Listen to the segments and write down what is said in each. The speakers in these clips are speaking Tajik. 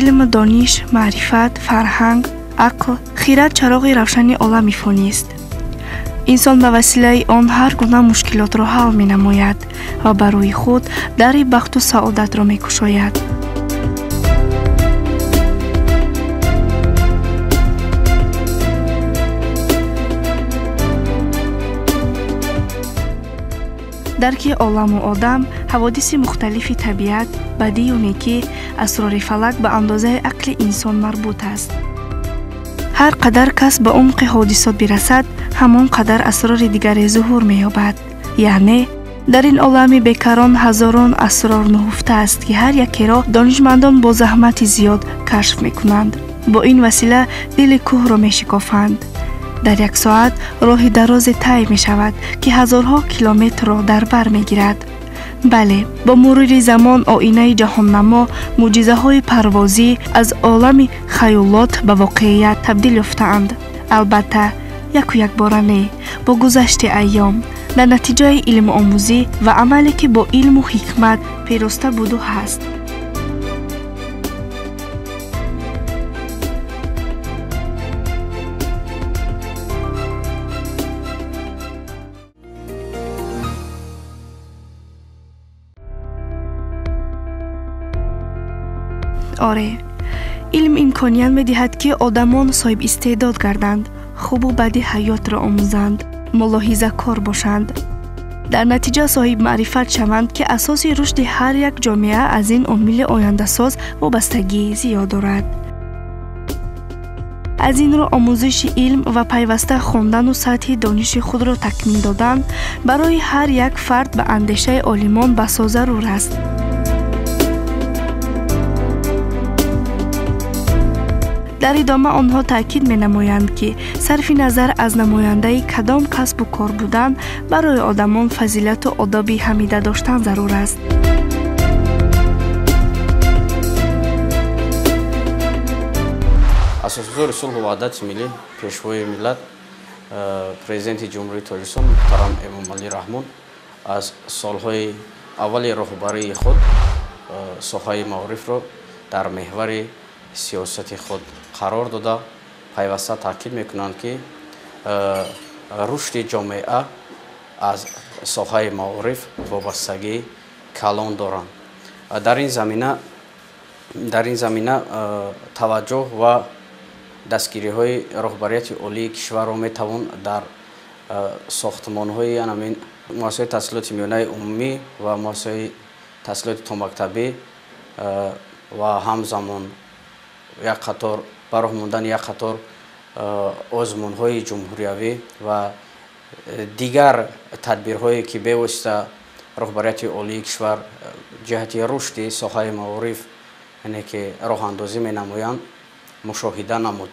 علم، دانش، معرفت، فرهنگ، عقل، خیرات چراغی روشنی عالم فانی است. انسان به وسیله آن هر گونه مشکلات را حل می نماید و برای خود در بخت و سعادت را می کشاید. درک عالم و آدم، حوادث مختلف طبیعت، بدی و نیکی، اسرار فلک به اندازه عقل انسان مربوط است. هر قدر کس به عمق حادثات برسد، همان قدر اسرار دیگری ظهور می‌یابد. یعنی در این عالم بیکران هزاران اسرار نهفته است که هر یکی را دانشمندان با زحمت زیاد کشف می‌کنند. با این وسیله دل کوه را می‌شکافند. در یک ساعت راه دراز طی می شود که هزارها کیلومتر را در بر می گیرد. بله، با مرور زمان آینه جهان نما معجزه های پروازی از عالم خیالات به واقعیت تبدیل یافتند. البته یک بار نه، با گذشت ایام در نتیجه علم آموزی و عملی که با علم و حکمت پیراسته بود و هست. آره، علم امکانیت می دهد که آدمان صاحب استعداد گردند، خوب و بد حیات را آموزند، ملاحظه کار باشند. در نتیجه صاحب معرفت شوند که اساس رشد هر یک جامعه از این عامل آینده ساز وابستگی زیاد دارد. از این رو آموزش علم و پیوسته خواندن و سطح دانش خود را تکمیل دادن برای هر یک فرد به اندیشه عالمان بسا ضرور است. در ادامه آنها تاکید می نمایند که صرف نظر از نماینده کدام کسب و کار بودن برای آدمان فضیلت و آداب حمیده داشتن ضرور است. اساسگزار صلح و وحدت ملی، پیشوای ملت، پرزیدنت جمهوری تاجیکستان محترم امامعلی رحمون از سالهای اول راهبری خود ساحه معارف را در محور سیاست خود قرار داده پیوسته تاکید میکنند که رشد جامعه از ساحه معارف وابستگی کلان دارند. در این زمینه توجه و دستگیری های رهبریت عالی کشور را میتوان در ساختمان های مؤسسه تحصیلات میانه عمومی و مؤسسه تحصیلات تا مکتبی و همزمان یک قطار براه موندن یک قطار آزمون های جمهوریوی و دیگر تدبیرهایی که به واسطه رهبریت عالی کشور جهت رشد ساحه معارف یعنی که راه اندازی می نمایند مشاهده نمود.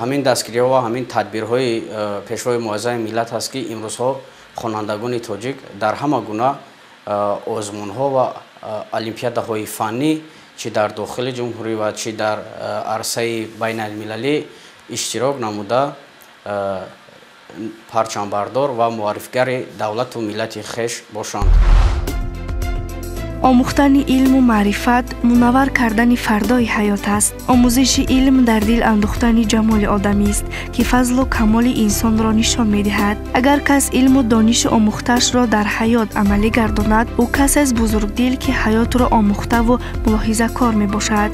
همین دستگیری ها و همین تدبیرهای پیشوای معظم ملت است که امروزها خوانندگان تاجیک در همه گونه آزمون ها و المپیادهای فنی چی در داخل جمهوری و چی در عرصه بین المللی اشتراک نموده پرچمبردار و معرفگر دولت و ملت خویش باشند. آموختن علم و معرفت منور کردن فردای حیات است. آموزش علم در دل اندوختن جمال آدمی است که فضل و کمال انسان را نشان می دهد. اگر کس علم و دانش آموختش را در حیات عملی گرداند، او کس از بزرگ دل که حیات را آموخته و ملاحظه کار می باشد.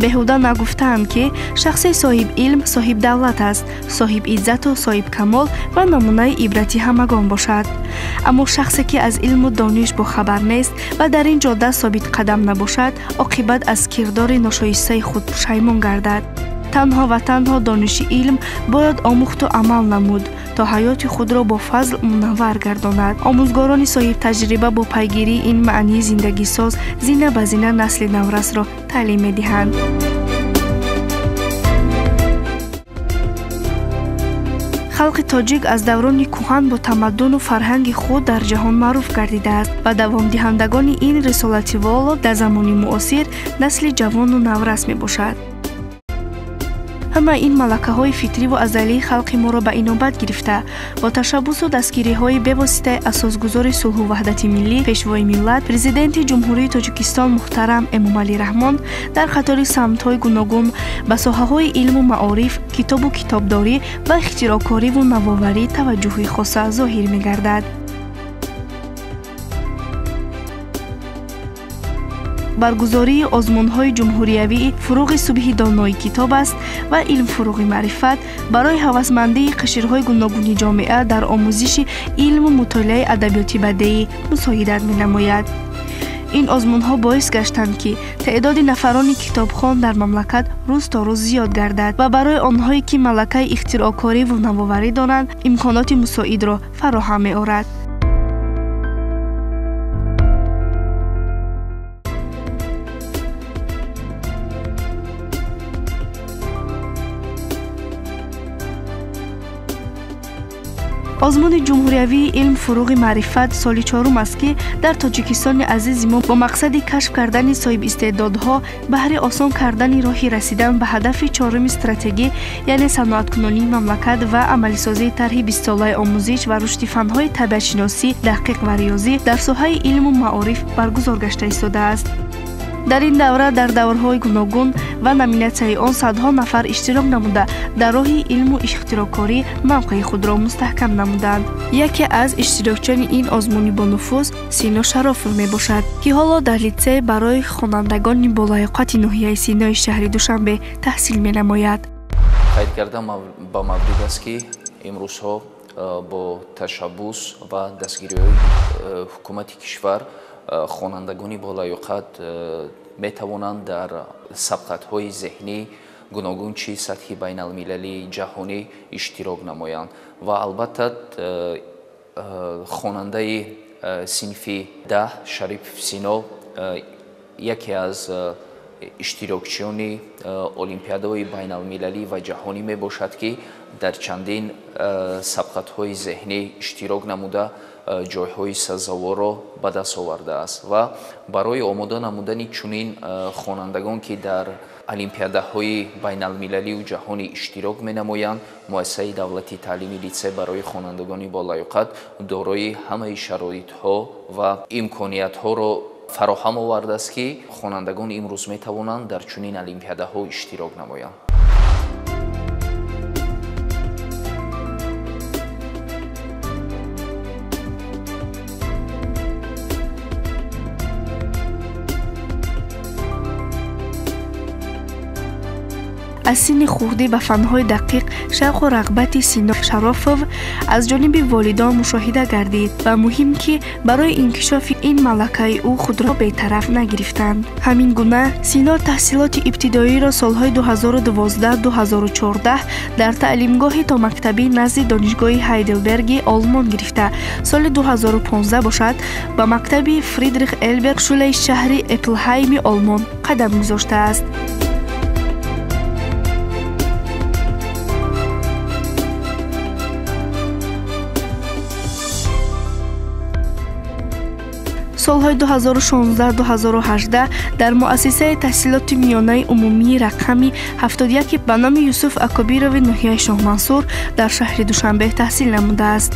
بهوده نگفتند که شخص صاحب علم صاحب دولت است، صاحب عزت و صاحب کمال و نمونه عبرتی همگان باشد. اما شخصی که از علم و دانش با خبر نیست و در این جاده ثابت قدم نباشد، عاقبت از کردار ناشایسته خود پشیمان گردد. تنها و تنها دانش علم باید آموخت و عمل نمود تا حیات خود را با فضل منور گرداند. آموزگاران صاحب تجربه با پیگیری این معنی زندگی ساز زینه به زینه نسل نورس را تعلیم می دهند. خلق تاجیک از دوران کهن با تمدن و فرهنگ خود در جهان معروف گردیده است و دوام دهندگان این رسالت والا در زمان معاصر نسل جوان و نورس می باشد. ҳама ин малакаҳои фитрӣ ва азалии халқи моро ба инобат гирифта бо ташаббусу дастгириҳои бевоситаи асосгузори сулҳу ваҳдати миллӣ, пешвои миллат, президенти ҷумҳурии Тоҷикистон муҳтарам Эмомалӣ Раҳмон дар қатори самтҳои гуногун ба соҳаҳои илму маориф, китобу китобдорӣ ва ихтироъкориву навоварӣ таваҷҷӯҳи хоса зоҳир мегардад. баргузории озмунҳои ҷумҳуриявӣ фуруғи субҳи донои китоб аст ва илмфуруғи маърифат барои ҳавасмандии қишрҳои гуногуни ҷомеа дар омӯзиши илму мутолиаи адабиёти бадеӣ мусоидат менамояд. ин озмунҳо боис гаштанд ки теъдоди нафарони китобхон дар мамлакат рӯз то рӯз зиёд гардад ва барои онҳое ки малакаи ихтироъкориву навоварӣ доранд имконоти мусоидро фароҳам меорад. озмуни ҷумҳуриявии илм фуруғи маърифат соли 4 аст ки дар Тоҷикистони азизи мо бо мақсади кашф кардани соҳибистеъдодҳо баҳри осон кардани роҳи расидан ба ҳадафи 4-уми стратегӣ, яъне саноаткунонии мамлакат ва амалисозии тарҳи 20-солаи омӯзиш ва рушди фанҳои табиатшиносӣ, таҳқиқ ва риёзӣ дар соҳаи илму маориф баргузор гашта истодааст. дар ин давра дар даврҳои гуногун ва номинатсияи он садҳо нафар иштирок намуда дар роҳи илму ихтироъкорӣ мавқеи худро мустаҳкам намуданд. яке аз иштирокчиёни ин озмуни бонуфуз Сино Шарофов мебошад, ки ҳоло дар литсей барои хонандагони болаёқати ноҳияи Синои шаҳри Душанбе таҳсил менамояд. қайд кардан ба мавҷуд аст ки имрӯзҳо бо ташаббус ва дастгириҳои ҳукумати кишвар хонандагони болаёқат метавонанд дар сабқатҳои зеҳнӣ гуногун чӣ сатҳи байналмилалии ҷаҳонӣ иштирок намоянд ва албатта хонандаи синфи 10 Шариф Сино яке аз иштирокчиёни олимпиадаҳои байналмилалӣ ва ҷаҳонӣ мебошад ки дар чандин сабқатҳои зеҳнӣ иштирок намуда ҷойҳои сазаворро ба даст овардааст ва барои омода намудани чунин хонандагон ки дар олимпиадаҳои байналмилалию ҷаҳонӣ иштирок менамоянд, муассисаи давлати таълими литсей барои хонандагони болаёқат дорои ҳамаи шароитҳо ва имкониятҳоро фароҳам овардааст ки хонандагон имрӯз метавонанд дар чунин олимпиадаҳо иштирок намоянд. аз синни хурдӣ ба фанҳои дақиқ шавқу рағбати Сино Шарофов аз ҷониби волидон мушоҳида гардид ва муҳим ки барои инкишофи ин малакаи ӯ худро бетараф нагирифтанд. ҳамин гуна Сино таҳсилоти ибтидоиро солҳои 2012-2014 дар таълимгоҳи томактабӣ назди донишгоҳи Ҳайделберги Олмон гирифта, соли 2015 бошад ба мактаби Фридрих Элберг шулаи шаҳри Эпплҳайми Олмон қадам гузоштааст. солҳои 2016-2018 дар муассисаи таҳсилоти миёнаи умумии рақами 71 ба номи Юсуф Акобирови ноҳияи Шоҳмансур дар шаҳри Душанбе таҳсил намудааст.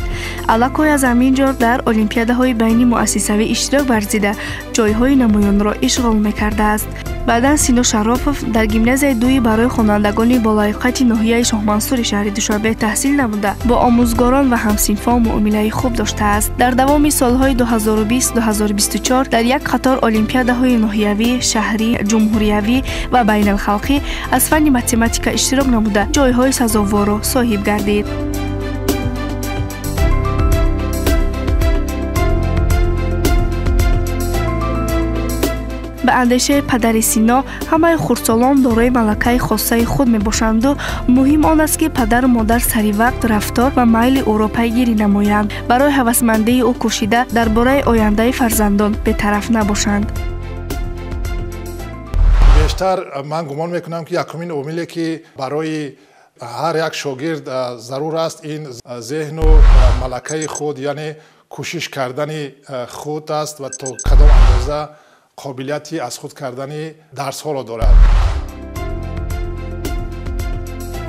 аллакой аз ҳамин ҷо дар олимпиадаҳои байни муассисавӣ иштирок варзида ҷойҳои намоёнро ишғол мекардааст. баъдан Сино Шарофов дар гимназияи 2 барои хонандагони болаёқати ноҳияи Шоҳмансури шаҳри Душанбе таҳсил намуда бо омӯзгорон ва ҳамсинфон муомилаи хуб доштааст. дар давоми солҳои 2020-2024 дар як қатор олимпиадаҳои ноҳиявӣ, шаҳрӣ, ҷумҳуриявӣ ва байналхалқӣ аз фанни математика иштирок намуда ҷойҳои сазоворро соҳиб гардид. ба андешаи падари Сино ҳамаи хурдсолон дорои малакаи хоссаи худ мебошанду муҳим он аст ки падару модар саривақт рафтор ва майли ӯро пайгирӣ намоянд, барои ҳавасмандии ӯ кӯшида дар бораи ояндаи фарзандон бетараф набошанд. бештар ман гумон мекунам ки якумин омиле ки барои ҳар як шогирд зарур аст ин зеҳну малакаи худ, яъне кӯшиш кардани худ аст ва то кадом андоза қобилияти аз худ кардани дарсҳоро дорад.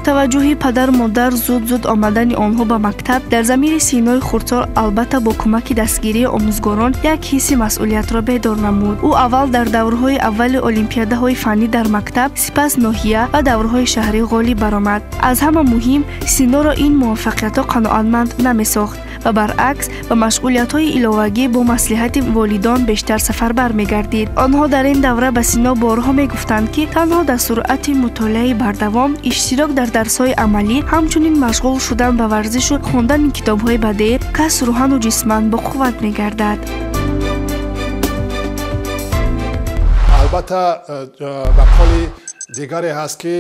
таваҷҷӯҳи падару модар зуд омадани онҳо ба мактаб дар замири Синои хурдсор албатта бо кӯмаки дастгирии омӯзгорон як ҳисси масъулиятро бедор намуд. ӯ аввал дар давраҳои аввали олимпиадаҳои фаннӣ дар мактаб, сипас ноҳия ва давраҳои шаҳрӣ ғолиб баромад. аз ҳама муҳим, Синоро ин муваффақиятҳо қаноатманд намесохт ва баръакс ба машғулиятҳои иловагӣ бо маслиҳати волидон бештар сафарбар мегардид. онҳо дар ин давра ба Сино борҳо мегуфтанд ки танҳо дар суръати мутолиаи бардавом, иштирок дар дарсҳои амалӣ, ҳамчунин машғул шудан ба варзишу хондани китобҳои бадеъ кас рӯҳану ҷисман боқувват мегардад. албатта мақоли дигаре ҳаст ки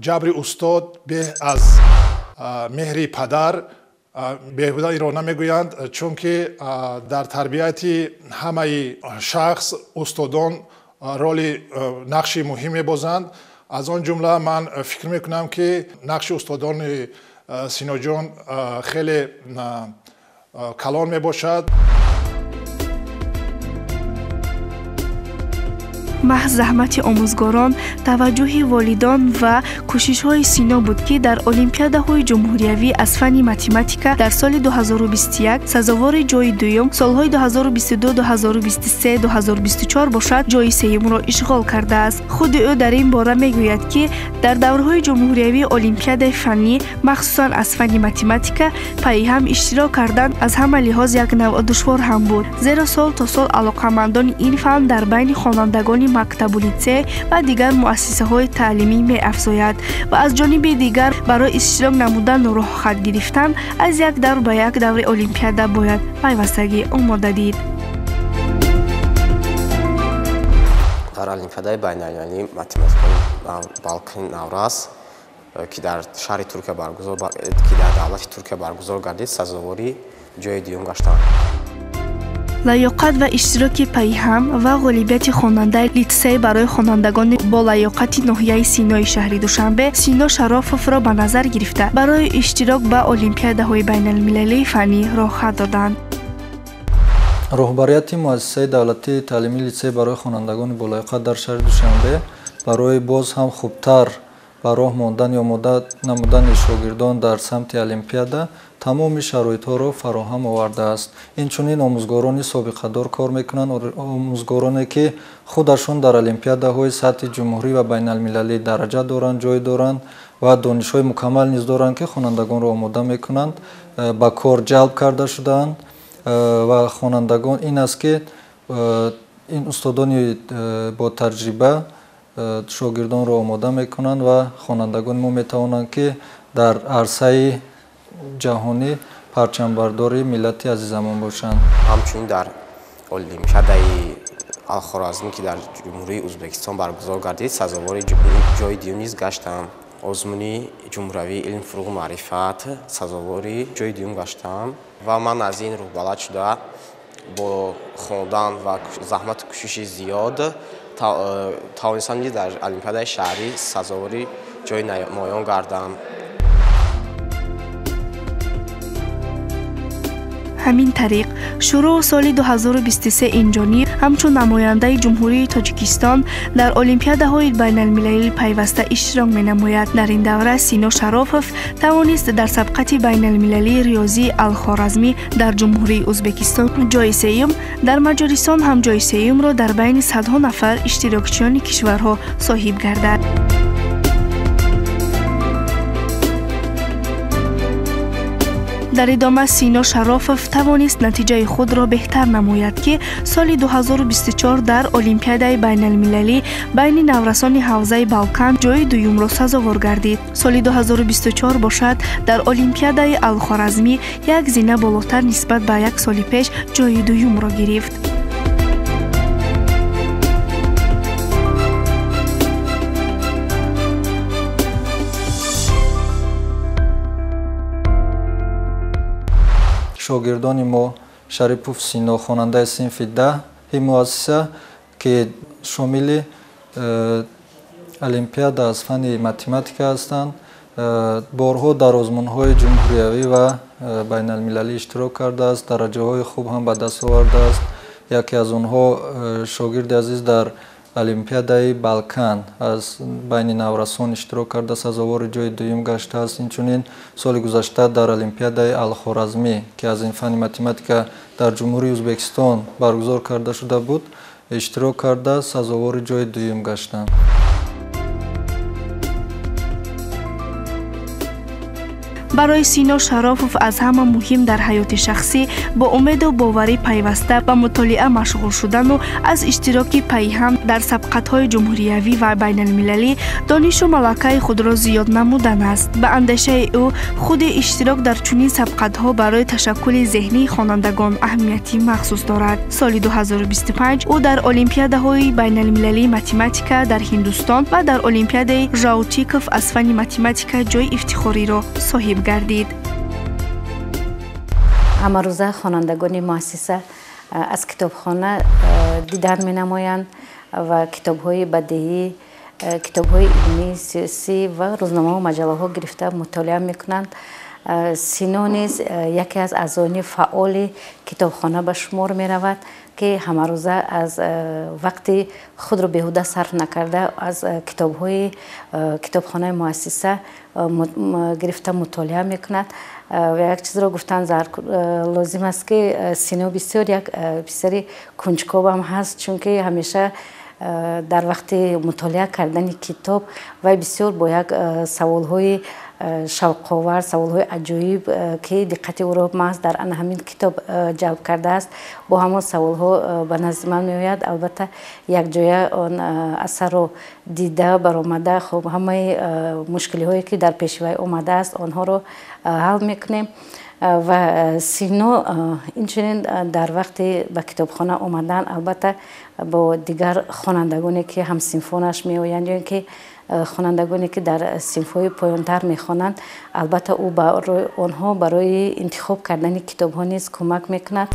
ҷабри устод беҳ аз меҳри падар беҳуда инро намегӯянд, чунки дар тарбияти ҳамаи шахс устодон роли нақши муҳим мебозанд. аз он ҷумла ман фикр мекунам ки нақши устодони Синоҷон хеле калон мебошад. маҳз заҳмати омӯзгорон, таваҷҷӯҳи волидон ва кӯшишҳои Сино буд ки дар олимпиадаҳои ҷумҳуриявӣ аз фанни математика дар соли 2021 сазовори ҷойи дуюм, солҳои 2022, 2023, 2024 бошад, ҷойи сеюмро ишғол кардааст. худи ӯ дар ин бора мегӯяд ки дар давраҳои ҷумҳуриявии олимпиадаи фаннӣ, махсусан аз фанни математика, пайҳам иштирок кардан аз ҳама лиҳоз як навъ душвор ҳам буд, зеро сол то сол алоқамандони ин фан дар байни хонандагони мактабу литсей ва дигар муассисаҳои таълимӣ меафзояд ва аз ҷониби дигар барои иштирок намудан роҳхат гирифтан аз як давр ба як даври олимпиада бояд пайвастагӣ омода дид. дар олимпиадаи байналмилалии математикаи Балкани Наврас ки дар шаҳри Туркия ки дар давлати Туркия баргузор гардид, сазовори ҷои дуюмгаштанд. лаёқат ва иштироки пайҳам ва ғолибияти хонандаи литсей барои хонандагони бо лаёқати ноҳияи Синои шаҳри Душанбе, Сино Шарофовро ба назар гирифта барои иштирок ба олимпиадаҳои байналмилалии фаннӣ роҳхат доданд. роҳбарияти муассисаи давлатии таълимии литсей барои хонандагони болоиқат дар шаҳри Душанбе барои боз ҳам хубтар ба роҳ мондани омода намудани шогирдон дар самти олимпиада тамоми шароитҳоро фароҳам овардааст. инчунин омӯзгорони собиқадор кор мекунанд, омӯзгороне ки худашон дар олимпиадаҳои сатҳи ҷумҳурӣ ва байналмилалӣ дараҷа доранд, ҷой доранд ва донишҳои мукаммал низ доранд ки хонандагонро омода мекунанд, ба кор ҷалб карда шудаанд ва хонандагон ин аст ки ин устодони бо таҷриба шогирдонро омода мекунанд ва хонандагони мо метавонанд ки дар арсаи ҷаҳонӣ парчамбардори миллати азизамон бошанд. ҳамчунин дар олимпиадаи Алхоразмӣ ки дар ҷумҳурии Ӯзбекистон баргузор гардид, сазовори ҷои дуюм низ гаштам. озмуни ҷумҳуравии илм, фуруғу маърифат сазовори ҷои дуюм гаштам ва ман аз ин рӯҳбаланд шуда бо хондан ва заҳмату кӯшиши зиёд тавонистам дар олимпиадаи шаҳрӣ сазовори ҷои намоён гардам. ҳамин тариқ шурӯъ соли 2023 инҷониб ҳамчун намояндаи ҷумҳурии Тоҷикистон дар олимпиадаҳои байналмилалии пайваста иштирок менамояд. дар ин давра Сино Шарофов тавонист дар сабқати байналмилалии риёзии Алхоразмӣ дар ҷумҳурии Ӯзбекистон ҷои сеюм, дар Маҷористон ҳам ҷои сеюмро дар байни садҳо нафар иштирокчиёни кишварҳо соҳиб гардад. дар идома Сино Шарофов тавонист натиҷаи худро беҳтар намояд ки соли 2024 дар олимпиадаи байналмилалӣ байни наврасони ҳавзаи Балкан ҷои дуюмро сазовор гардид. соли 2024 бошад дар олимпиадаи Алхоразмӣ як зина болотар нисбат ба як соли пеш ҷои дуюмро гирифт. шогирдони мо Шарипов Сино, хонандаи синфи 10 муассиса ки шомили олимпиада аз фанни математика ҳастанд, борҳо дар озмунҳои ҷумҳуриявӣ ва байналмилалӣ иштирок кардааст, дараҷаҳои хуб ҳам ба даст овардааст. яке аз онҳо шогирди азиз дар олимпиадаи балкан аз байни наврасон иштирок карда сазовори ҷои дуюм гаштааст. инчунин соли гузашта дар олимпиадаи алхоразмӣ ки аз ин фани математика дар ҷумҳурии ӯзбекистон баргузор карда шуда буд иштирок карда сазовори ҷои дуюм гаштанд. барои Сино Шарофов аз ҳама муҳим дар ҳаёти шахсӣ бо умеду боварӣ пайваста ба мутолиа машғул шудану аз иштироки пайҳам дар сабқатҳои ҷумҳуриявӣ ва байналмилалӣ донишу малакаи худро зиёд намудан аст. Ба андешаи ӯ худи иштирок дар чунин сабқатҳо барои ташаккули зеҳнии хонандагон аҳамияти махсус дорад. Соли 2025 ӯ дар олимпиадаҳои байналмилалии математика дар Ҳиндустон ва дар олимпиадаи Жаутиков аз фани математика ҷои ифтихориро соҳиб гардид. ҳамарӯза хонандагони муассиса аз китобхона дидан менамоянд ва китобҳои бадеӣ, китобҳои илмӣ, сиёсӣ ва рӯзномаҳо маҷаллаҳо гирифта мутолиа мекунанд. Сино низ яке аз аъзони фаъоли китобхона ба шумор меравад ки ҳамарӯза аз вақти худро беҳуда сарф накарда аз китобҳои китобхонаи муассиса гирифта мутолиа мекунад. ва як чизро гуфтан лозим аст ки Сино бисёр як писари кунҷковам ҳаст, чунки ҳамеша дар вақти мутолиа кардани китоб вай бисёр бо як саволҳои шавқовар, саволҳои аҷоиб ки диққати ӯро маҳз дар ана ҳамин китоб ҷалб кардааст, бо ҳамон саволҳо ба назди ман меояд. Албатта якҷоя он асарро дида баромада хуб ҳамаи мушкилиҳое ки дар пеши вай омадааст онҳоро ҳал мекунем. ва Сино инчунин дар вақти ба китобхона омадан албатта бо дигар хонандагоне ки ҳамсинфонаш меоянд ё ин ки хонандагоне ки дар синфҳои поёнтар мехонанд, албатта ӯ барои онҳо барои интихоб кардани китобҳо низ кӯмак мекунад.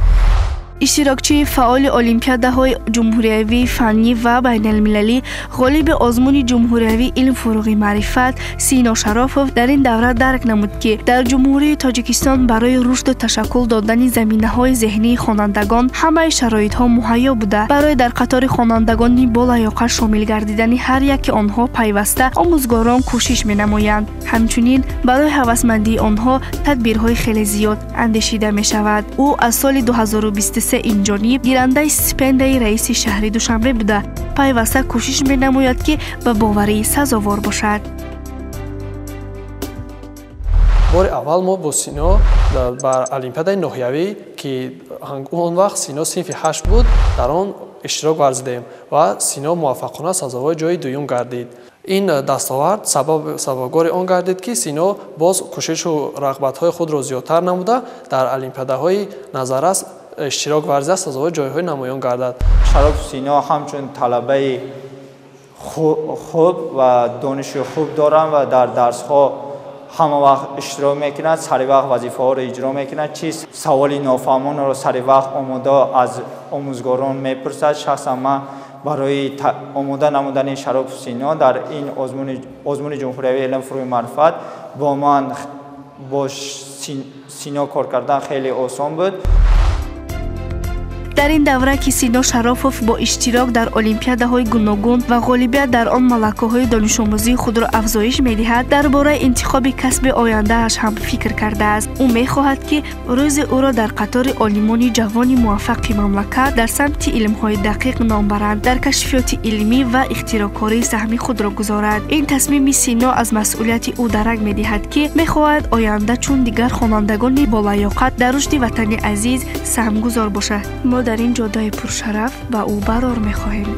иштирокчии фаъоли олимпиадаҳои ҷумҳуриявӣ фаннӣ ва байналмилалӣ ғолиби озмуни ҷумҳуриявӣ илмфуруғи маърифат Сино Шарофов дар ин давра дарк намуд ки дар ҷумҳурии Тоҷикистон барои рушду ташаккул додани заминаҳои зеҳнии хонандагон ҳамаи шароитҳо муҳайё буда, барои дар қатори хонандагони болаёқа шомил гардидани ҳар яки онҳо пайваста омӯзгорон кӯшиш менамоянд. ҳамчунин барои ҳавасмандии онҳо тадбирҳои хеле зиёд андешида мешавад. ӯ аз соли 2023 инҷониб гирандаи стипендияи раиси шаҳри Душанбе буда пайваста кӯшиш менамояд ки ба боварӣ сазовор бошад. бори аввал мо бо Сино ба олимпиадаи ноҳиявӣ ки он вақт Сино синфи 8 буд дар он иштирок варзидем ва Сино муваффақона сазовори ҷои дуюм гардид. ин дастовард сабабгори он гардид ки Сино боз кӯшишу рағбатҳои худро зиёдтар намуда дар олимпиадаҳои назаррас иштирок варзида сазовори ҷойҳои намоён гардад. Шароф Сино ҳамчун талабаи хуб ва дониши хуб доранд ва дар дарсҳо ҳама вақт иштирок мекунад, сари вақт вазифаҳоро иҷро мекунад. Чӣ саволи нофаҳмонро сари вақт омода аз омӯзгорон мепурсад. Шахсан ман барои омода намудани Шароф Сино дар ин озмуни ҷумҳуриявии илмфуруғи маърифат бо ман бо Сино кор кардан хеле осон буд. дар ин давра ки Сино Шарофов бо иштирок дар олимпиадаҳои гуногун ва ғолибият дар он малакаҳои донишомӯзии худро афзоиш медиҳад, дар бораи интихоби касби ояндааш ҳам фикр кардааст. ӯ мехоҳад ки рӯзи ӯро дар қатори олимони ҷавони муваффақи мамлакат дар самти илмҳои дақиқ ном баранд, дар кашфиёти илмӣ ва ихтироъкорӣ саҳми худро гузорад. ин тасмими Сино аз масъулияти ӯ дарак медиҳад ки мехоҳад оянда чун дигар хонандагони болаёқат дар рушди ватани азиз саҳмгузор бошад. мо дар ин ҷодаи пуршараф ба ӯ барор мехоҳем.